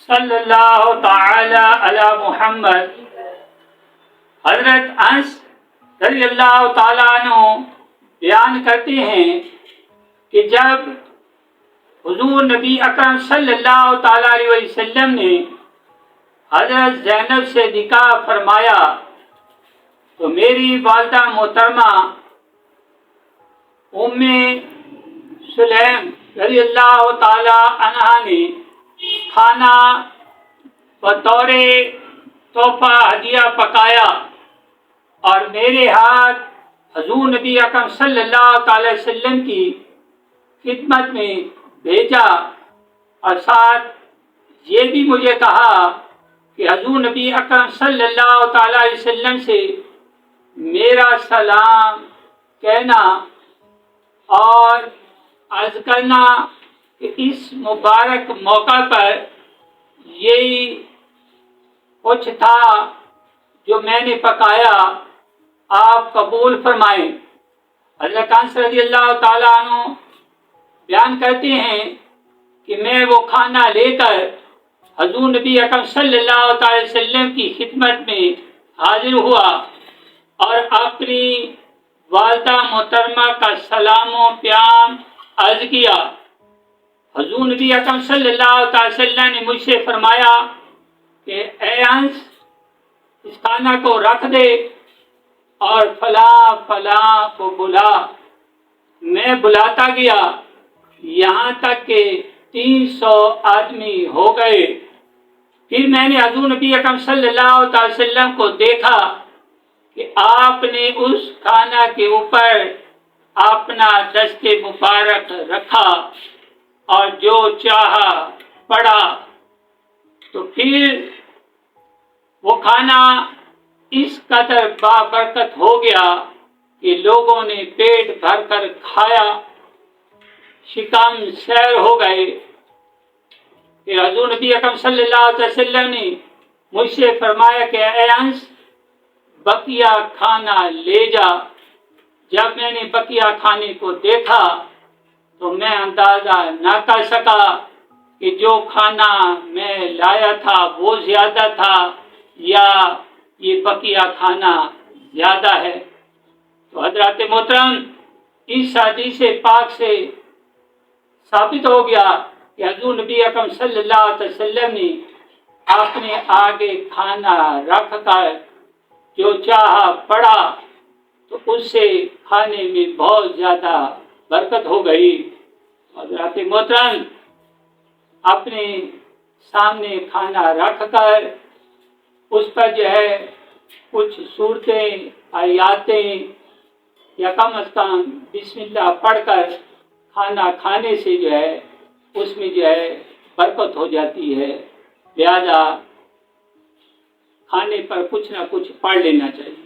صلی اللہ تعالی علی محمد۔ حضرت انس رضی اللہ تعالیٰ عنہ بیان کرتے ہیں کہ جب حضور نبی اکرم صلی اللہ تعالیٰ علیہ وسلم نے حضرت زینب سے نکاح فرمایا تو میری والدہ محترمہ ام سلیم رضی اللہ تعالیٰ عنہا نے کھانا بطور تحفہ ہدیہ پکایا اور میرے ہاتھ حضور نبی اکرم صلی اللہ تعالی وسلم کی خدمت میں بھیجا اور ساتھ یہ بھی مجھے کہا کہ حضور نبی اکرم صلی اللہ تعالی علیہ وسلم سے میرا سلام کہنا اور عرض کرنا کہ اس مبارک موقع پر یہی کچھ تھا جو میں نے پکایا، آپ قبول فرمائیں۔ حضرت انس رضی اللہ تعالیٰ عنہ بیان کرتے ہیں کہ میں وہ کھانا لے کر حضور نبی اکرم صلی اللہ تعالی وسلم کی خدمت میں حاضر ہوا اور اپنی والدہ محترمہ کا سلام و پیام عرض کیا۔ حضور نبی اکرم صلی اللہ تعالی وسلم نے مجھ سے فرمایا کہ اے انس، اس کھانا کو رکھ دے اور فلاں فلاں کو بلا۔ میں بلاتا گیا یہاں تک کہ 300 آدمی ہو گئے۔ پھر میں نے حضور نبی اکرم صلی اللہ تعالی وسلم کو دیکھا کہ آپ نے اس کھانا کے اوپر اپنا دست مبارک رکھا اور جو چاہا پڑا، تو پھر وہ کھانا اس قدر بابرکت ہو گیا کہ لوگوں نے پیٹ بھر کر کھایا، شکم سیر ہو گئے۔ پھر حضور نبی اکرم صلی اللہ علیہ وسلم نے مجھ سے فرمایا کہ اے انس، بقیہ کھانا لے جا۔ جب میں نے بقیہ کھانے کو دیکھا تو میں اندازہ نہ کر سکا کہ جو کھانا میں لایا تھا وہ زیادہ تھا یا یہ بقیہ کھانا زیادہ ہے۔ تو حضرات محترم، اس حدیث پاک سے ثابت ہو گیا کہ حضور نبی اکرم صلی اللہ علیہ وسلم نے اپنے آگے کھانا رکھ کر جو چاہا پڑا تو اس سے کھانے میں بہت زیادہ برکت ہو گئی۔ حضرات محترم، اپنے سامنے کھانا رکھ کر اس پر جو ہے کچھ صورتیں، آیاتیں یا کم از کم بسم اللہ پڑھ کر کھانا کھانے سے جو ہے اس میں جو ہے برکت ہو جاتی ہے، لہذا کھانے پر کچھ نہ کچھ پڑھ لینا چاہیے۔